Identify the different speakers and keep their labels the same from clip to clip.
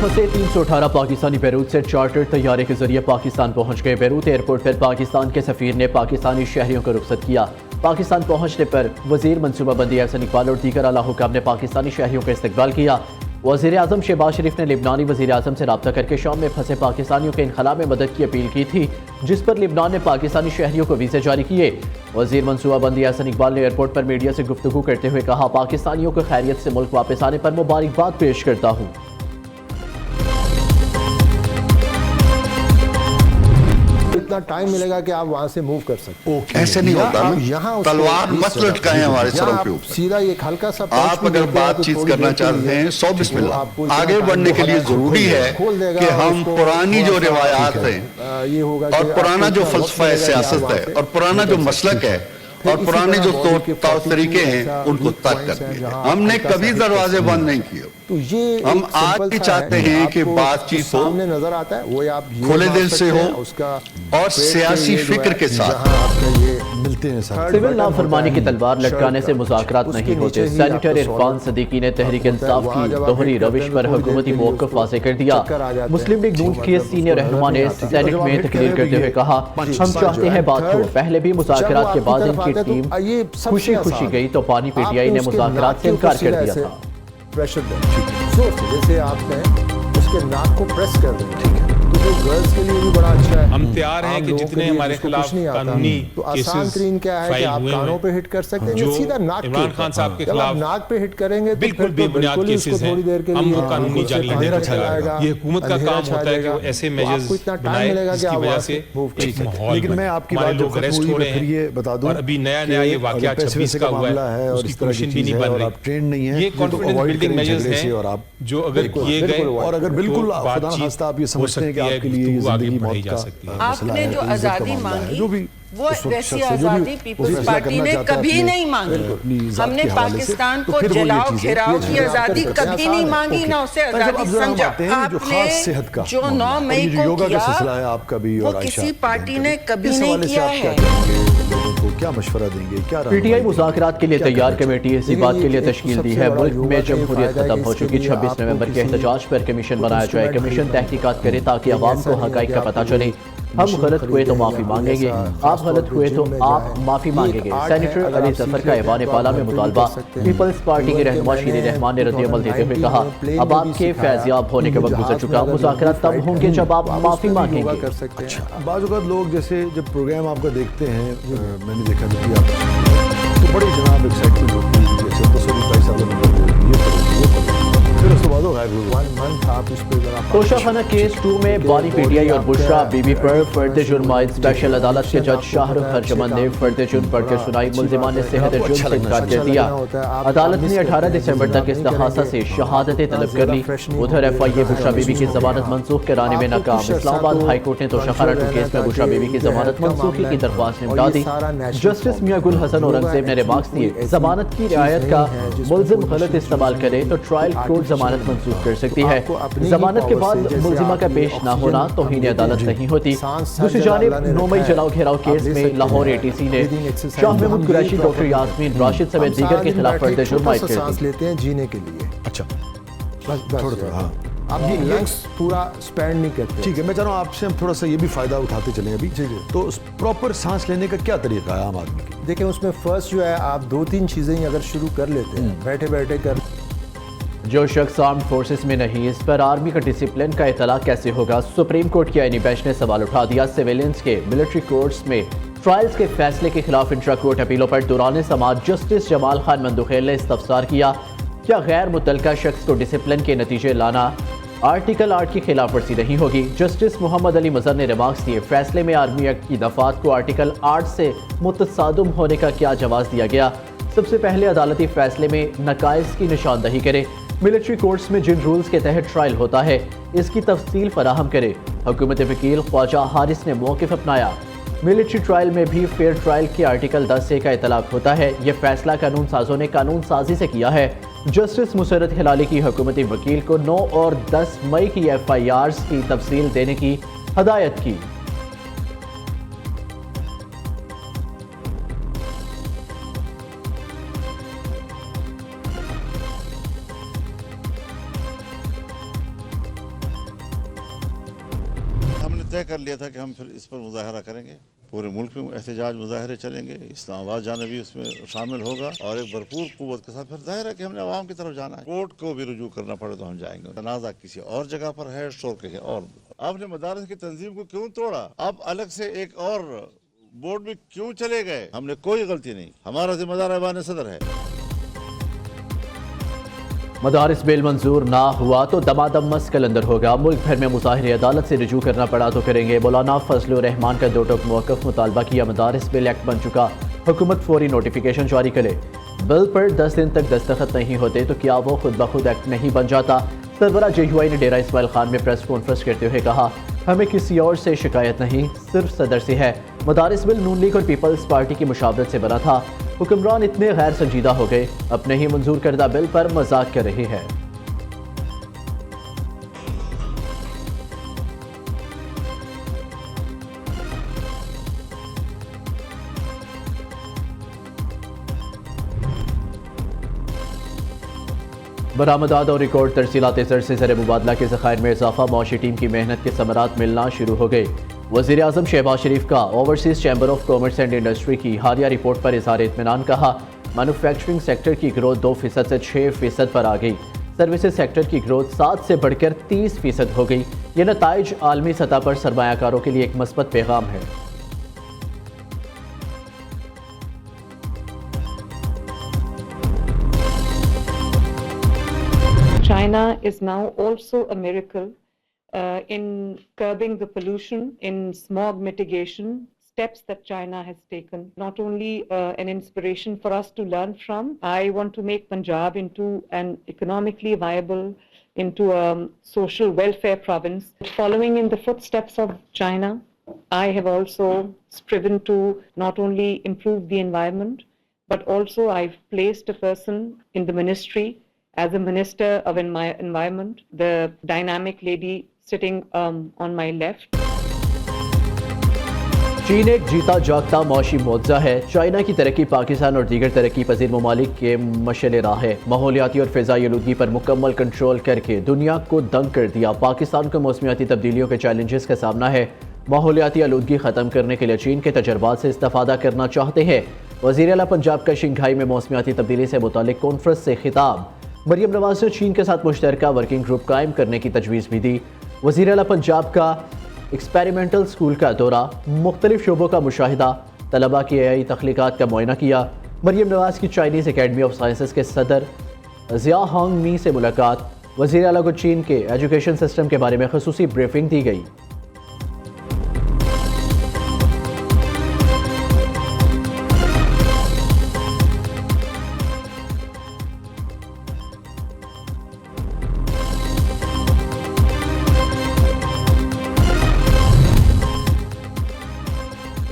Speaker 1: फंसे 318 पाकिस्तानी बैरूत से चार्टर्ड तैयारे के जरिए पाकिस्तान पहुंच गए। बैरूत एयरपोर्ट पर पाकिस्तान के सफीर ने पाकिस्तानी शहरियों को रुखसत किया। पाकिस्तान पहुंचने पर वजीर मनसूबाबंदी एहसन इकबाल और दीगर आला हुक्काम ने पाकिस्तानी शहरियों का इस्तकबाल किया। वज़ीर आज़म शहबाज शरीफ ने लिबनानी वज़ीर आज़म से राब्ता करके शाम में फंसे पाकिस्तानियों के इनखला में मदद की अपील की थी, जिस पर लिबनान ने पाकिस्तानी शहरियों को वीज़े जारी किए। वज़ीर मनसूबाबंदी एहसन इकबाल ने एयरपोर्ट पर मीडिया से गुफ्तगू करते हुए कहा, पाकिस्तानियों को खैरियत से मुल्क वापस आने पर मुबारकबाद पेश करता हूँ।
Speaker 2: इतना टाइम मिलेगा कि आप वहां से मूव कर सकते हैं।
Speaker 3: ऐसे नहीं होता ना, तलवार मत लटकाएं हमारे सरों के ऊपर।
Speaker 2: सीधा एक हल्का सा
Speaker 3: आप अगर बातचीत करना चाहते हैं 100 बिस्मिल्लाह। आगे बढ़ने के लिए जरूरी है कि हम पुरानी जो रिवायात हैं
Speaker 2: ये होगा
Speaker 3: और पुराना जो फलसफा सियासत है और पुराना जो मसलक है और पुराने जो तौर तरीके हैं उनको तर्क कर दिए। हमने कभी दरवाजे बंद नहीं किए।
Speaker 2: तो ये
Speaker 3: हम आज भी चाहते हैं कि बातचीत हो,
Speaker 2: सामने नजर आता है वो आप
Speaker 3: खुले दिल से हो
Speaker 2: उसका
Speaker 3: और सियासी फिक्र के साथ
Speaker 2: मिलते हैं।
Speaker 1: सिविल नाफरमानी की तलवार लटकाने से मुज़ाकरात नहीं होते। सेनेटर इरफान सदीकी ने तहरीक इंसाफ की दोहरी रविश पर हुकूमती मौक़िफ़ वाज़ेह कर दिया। मुस्लिम लीग नून के सीनियर रहनुमा ने सेनेट में तकरीर करते हुए कहा, हम चाहते हैं बात हो। पहले भी मुज़ाकरात के बाद इनकी टीम खुशी खुशी गई तो पानी पीटीआई ने मुज़ाकरात से इनकार कर दिया था।
Speaker 2: प्रेशर जोर से, जैसे आपने उसके नाक को प्रेस कर दें, ठीक है, तो जो गर्ल्स के लिए भी बड़ा अच्छा है।
Speaker 4: हम तैयार हैं कि जितने हमारे खिलाफ कानूनी
Speaker 2: तो आसान तरीन क्या है कि आप कानों पे हिट कर सकते हैं, सीधा नाक पे।
Speaker 4: इमरान खान साहब के खिलाफ
Speaker 2: नाक पे हिट करेंगे तो
Speaker 4: बिल्कुल बेबुनियाद केसेस हैं। हम कानूनी जाली देना चाहेगा। ये हुकूमत का काम होता है कि वो ऐसे मेजर्स बनाए जिसकी वजह से एक माहौल,
Speaker 5: लेकिन मैं आपकी
Speaker 4: हमारे
Speaker 5: बात
Speaker 4: लोग अरेस्ट हो रहे हैं और अभी नया ये वाकया 26 का हुआ है, उसकी कमीशन भी नहीं बन रही।
Speaker 5: ट्रेंड नहीं है,
Speaker 4: ये कॉन्फिडेंस बिल्डिंग मेजर्स हैं जो अगर किए गए
Speaker 5: और अगर बिल्कुल खुदा न खास्ता आप ये समझते हैं कि आपके लिए जिंदगी मौत का मसला
Speaker 6: आपने
Speaker 5: है,
Speaker 6: जो आज़ादी मांगी
Speaker 5: जो भी
Speaker 6: वो वैसी आज़ादी पीपल्स पार्टी ने कभी नहीं मांगी। हमने पाकिस्तान को जलाओ घिराओ की आज़ादी कभी नहीं मांगी, ना उसे आज़ादी समझा। आपने जो 9 मई को किया वो किसी पार्टी ने कभी नहीं किया है।
Speaker 5: क्या मशवरा देंगे, क्या
Speaker 1: पीटीआई मुज़ाकरात के लिए तैयार कमेटी इसी बात के लिए तश्कील दी है। मुल्क में जमहूरियत खत्म हो चुकी। 26 नवंबर के एहतजाज पर कमीशन बनाया जाए। कमीशन तहकीकात करे ताकि अवाम को हक़ाइक़ का पता चले। हम गलत हुए तो माफ़ी मांगेंगे, आप गलत हुए तो आप माफ़ी मांगेंगे। सेनेटर अली जफर का ऐवान पाला में मुतालबा। पीपल्स पार्टी के रहनुमा शीरी रहमान ने रद्द-ए-अमल देते हुए कहा, अब आपके फैज़याब होने के वक्त गुजर चुका। मुज़ाकरात तब होंगे जब आप माफ़ी मांगेंगे।
Speaker 5: अच्छा, बाज़ औक़ात लोग जैसे जब प्रोग्राम आपका देखते हैं, मैंने देखा कि आप तो बड़ी जनाब एक्साइटमेंट होती है, जैसे तस्वीर भाई साहब फिर उसके बाद
Speaker 1: तोशाखाना केस 2 में बानी पीटीआई और बुशरा बीबी पर फर्द जुर्म आयद। स्पेशल अदालत के जज शाहरुख हरचमन ने फर्द जुर्म पढ़ के सुनाई। मुल्जिमान ने सेहत जुर्म से इनकार कर दिया। अदालत ने 18 दिसंबर तक इस्तिहासा से शहादतें तलब कर ली। उधर एफआईए बुशरा बीबी की जमानत मंसूख कराने में नाकाम। इस्लामाबाद हाईकोर्ट ने तोशाखाना 2 केस में बुशरा बीबी की जमानत मंसूखी की दरख्वास्त निपटा दी। जस्टिस मियां गुल हसन औरंगजेब ने रिमार्क्स दिए, जमानत की रियायत का मुल्जिम गलत इस्तेमाल करे तो ट्रायल कोर्ट जमानत मंसूख कर सकती है। जमानत के बाद मुल्जिमा का पेश न होना तौहीन अदालत नहीं होती। दूसरी जानिब 9 मई जलाओ घेराव केस में लाहौर एटीसी ने शाह महमूद कुरैशी, डॉक्टर यास्मीन राशिद समेत दीगर के खिलाफ फर्द जुर्म आयद कर दी।
Speaker 2: लेते हैं जीने के लिए।
Speaker 5: अच्छा,
Speaker 2: थोड़ा आप ये लंग्स पूरा स्पेंड नहीं करते।
Speaker 5: ठीक है, मैं चाह रहा हूँ आपसे हम थोड़ा सा ये भी फायदा उठाते चलें अभी। तो प्रॉपर सांस लेने का क्या तरीका है आम आदमी की?
Speaker 2: देखिए, उसमें फर्स्ट जो है आप 2-3 चीजें अगर शुरू कर लेते हैं बैठे बैठे कर।
Speaker 1: जो शख्स आर्म फोर्सेस में नहीं, इस पर आर्मी का डिसिप्लिन का इतला कैसे होगा? सुप्रीम कोर्ट की आईनी बेंच ने सवाल उठा दिया। सिविलियंस के मिलिट्री कोर्ट्स में ट्रायल्स के फैसले के खिलाफ इंट्रा कोर्ट अपीलों पर दौरान समाअत जस्टिस जमाल खान मंदुखेल ने इस्तफसार किया, क्या गैर मुतल्लका शख्स को डिसिप्लिन के नतीजे लाना आर्टिकल 8 की खिलाफ वर्जी नहीं होगी? जस्टिस मोहम्मद अली मजहर ने रिमार्क्स दिए, फैसले में आर्मी एक्ट की दफात को आर्टिकल 8 से मुतसादम होने का क्या जवाब दिया गया? सबसे पहले अदालती फैसले में नकाइस की निशानदही करे। मिलिट्री कोर्ट्स में जिन रूल्स के तहत ट्रायल होता है इसकी तफसील फराहम करे। हुकूमत वकील ख्वाजा हारिस ने मौक़िफ़ अपनाया। मिलिट्री ट्रायल में भी फेयर ट्रायल के आर्टिकल 10 का इतलाक होता है। यह फैसला कानून साजों ने कानून साजी से किया है। जस्टिस मुसरत हिलाली की हुकूमती वकील को 9 और 10 मई की FIRs की तफसील देने की हदायत की।
Speaker 7: طے کر لیا تھا کہ ہم پھر اس پر مظاہرہ کریں گے. پورے ملک میں احتجاج مظاہرے چلیں گے, اسلام آباد جانا بھی اس میں شامل ہوگا, اور ایک بھرپور قوت کے ساتھ پھر ظاہر ہے کہ ہم نے عوام کی طرف جانا ہے. کورٹ کو بھی رجوع کرنا پڑے تو ہم جائیں گے. تنازع کسی اور جگہ پر ہے, شور کہیں اور. آپ نے مدارس کی تنظیم کو کیوں توڑا؟ آپ الگ سے ایک اور بورڈ میں کیوں چلے گئے؟ ہم نے کوئی غلطی نہیں, ہمارا ذمہ دار ایوان صدر ہے.
Speaker 1: مدارس بل منظور نہ ہوا تو دمادم مسکل اندر ہوگا. ملک بھر میں مظاہرے عدالت سے رجوع کرنا پڑا تو کریں گے. مولانا فضل الرحمان کا 2 ٹوک موقف. مطالبہ کیا مدارس بل ایکٹ بن چکا, حکومت فوری نوٹیفیکیشن جاری کرے. بل پر 10 دن تک دستخط نہیں ہوتے تو کیا وہ خود بخود ایکٹ نہیں بن جاتا؟ سربراہ JUI نے ڈیرہ اسماعیل خان میں پریس کانفرنس کرتے ہوئے کہا, ہمیں کسی اور سے شکایت نہیں, صرف صدر سے ہے. مدارس بل نون لیگ اور پیپلز پارٹی کی مشاورت سے بنا تھا. حکمران اتنے غیر سنجیدہ ہو گئے, اپنے ہی منظور کردہ بل پر مذاق کر رہے ہیں. برآمدات اور ریکارڈ ترسیلات زر سے زر مبادلہ کے ذخائر میں اضافہ. معاشی ٹیم کی محنت کے ثمرات ملنا شروع ہو گئے. وزیر اعظم شہباز شریف کا overseas chamber of commerce and industry کی حالیہ رپورٹ پر اظہار اطمینان. کہا, مینوفیکچرنگ سیکٹر کی گروتھ 2% سے 6% پر آ گئی. سروسز سیکٹر کی گروتھ 7 سے بڑھ کر 30% ہو گئی. یہ نتائج عالمی سطح پر سرمایہ کاروں کے لیے ایک مثبت پیغام ہے.
Speaker 8: China is now also a miracle in curbing the pollution, in smog mitigation, steps that China has taken. Not only an inspiration for us to learn from, I want to make Punjab into an economically viable, into a social welfare province. Following in the footsteps of China, I have also striven to not only improve the environment, but also I've placed a person in the ministry as a Minister of Environment, the dynamic lady sitting on my left.
Speaker 1: چین ایک جیتا جاگتا معاشی معجزہ ہے. China کی ترقی پاکستان اور دیگر ترقی پذیر ممالک کے مشعل راہ ہے. ماحولیاتی اور فضائی آلودگی پر مکمل کنٹرول کر کے دنیا کو دنگ کر دیا. پاکستان کو موسمیاتی تبدیلیوں کے چیلنجز کا سامنا ہے. ماحولیاتی آلودگی ختم کرنے کے لیے چین کے تجربات سے استفادہ کرنا چاہتے ہیں. وزیر اعلیٰ پنجاب کا شنگھائی میں موسمیاتی تبدیلی سے متعلق کانفرنس سے خطاب. مریم نواز نے چین کے ساتھ مشترکہ ورکنگ گروپ قائم کرنے کی تجویز بھی دی. وزیر اعلیٰ پنجاب کا ایکسپیریمنٹل اسکول کا دورہ, مختلف شعبوں کا مشاہدہ, طلباء کی AI تخلیقات کا معائنہ کیا. مریم نواز کی چائنیز اکیڈمی آف سائنسز کے صدر زیا ہانگ می سے ملاقات. وزیر اعلیٰ کو چین کے ایجوکیشن سسٹم کے بارے میں خصوصی بریفنگ دی گئی.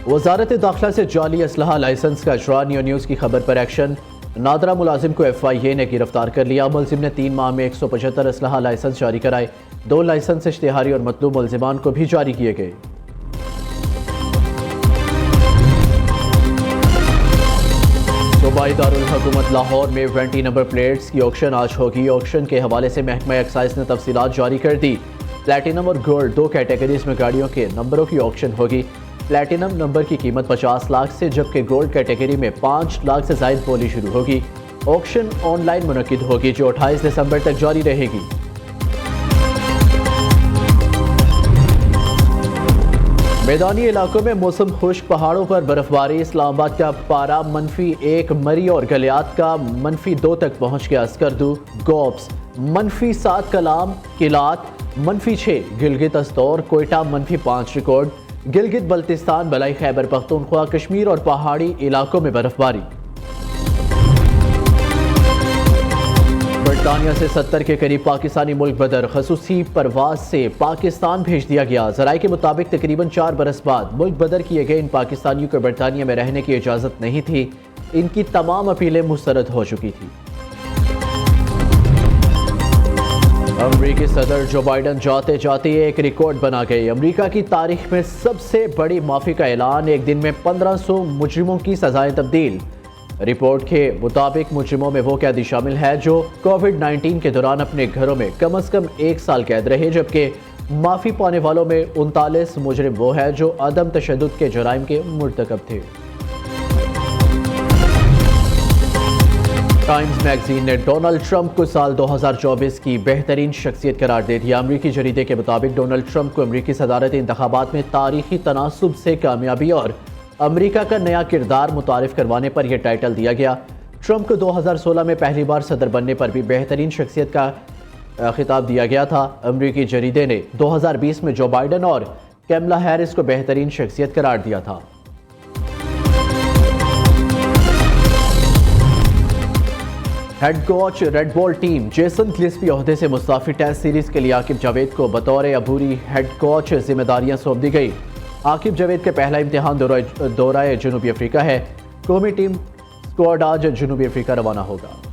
Speaker 1: وزارت داخلہ سے جعلی اسلحہ لائسنس کا اجرا. نیو نیوز کی خبر پر ایکشن. نادرہ ملازم کو FIA نے گرفتار کر لیا. ملزم نے 3 ماہ میں 175 اسلحہ لائسنس جاری کرائے. 2 لائسنس اشتہاری اور مطلوب ملزمان کو بھی جاری کیے گئے. صوبائی دارالحکومت لاہور میں 20 نمبر پلیٹس کی آکشن آج ہوگی. آکشن کے حوالے سے محکمہ ایکسائز نے تفصیلات جاری کر دی. پلیٹینم اور گولڈ 2 کیٹیگریز میں گاڑیوں کے نمبروں کی آکشن ہوگی. پلیٹینم نمبر کی قیمت 50 لاکھ سے جبکہ گولڈ کیٹیگری میں 5 لاکھ سے زائد بولی شروع ہوگی. آکشن آن لائن منعقد ہوگی جو 28 دسمبر تک جاری رہے گی. میدانی علاقوں میں موسم خشک, پہاڑوں پر برف باری. اسلام آباد کا پارا -1, مری اور گلیات کا -2 تک پہنچ گیا. اسکردو, گوبس -7, کلام, کلات -6, گلگت استور, کوئٹہ -5 ریکارڈ. گلگت بلتستان, بلائی خیبر پختونخوا, کشمیر اور پہاڑی علاقوں میں برف باری. برطانیہ سے 70 کے قریب پاکستانی ملک بدر خصوصی پرواز سے پاکستان بھیج دیا گیا. ذرائع کے مطابق تقریباً 4 برس بعد ملک بدر کیے گئے ان پاکستانیوں کو برطانیہ میں رہنے کی اجازت نہیں تھی. ان کی تمام اپیلیں مسترد ہو چکی تھی. امریکی صدر جو بائیڈن جاتے جاتے ایک ریکارڈ بنا گئے. امریکہ کی تاریخ میں سب سے بڑی معافی کا اعلان. ایک دن میں 1500 مجرموں کی سزائیں تبدیل. رپورٹ کے مطابق مجرموں میں وہ قیدی شامل ہے جو کووڈ-19 کے دوران اپنے گھروں میں کم از کم 1 سال قید رہے, جبکہ معافی پانے والوں میں 39 مجرم وہ ہیں جو عدم تشدد کے جرائم کے مرتکب تھے۔ ٹائمز میگزین نے ڈونلڈ ٹرمپ کو سال 2024 کی بہترین شخصیت قرار دے دیا۔ امریکی جریدے کے مطابق ڈونلڈ ٹرمپ کو امریکی صدارتی انتخابات میں تاریخی تناسب سے کامیابی اور امریکہ کا نیا کردار متعارف کروانے پر یہ ٹائٹل دیا گیا۔ ٹرمپ کو 2016 میں پہلی بار صدر بننے پر بھی بہترین شخصیت کا خطاب دیا گیا تھا۔ امریکی جریدے نے 2020 میں جو بائیڈن اور کیملا ہیرس کو بہترین شخصیت قرار دیا تھا۔ Head coach red ball team Jason Gillespie عہدے سے مستعفی۔ ٹیسٹ سیریز کے لیے عاقب جاوید کو بطور عبوری ہیڈ کوچ ذمہ داریاں سونپ دی گئی۔ عاقب جاوید کا پہلا امتحان دورہ جنوبی افریقہ ہے۔ قومی ٹیم اسکواڈ آج جنوبی افریقہ روانہ ہوگا۔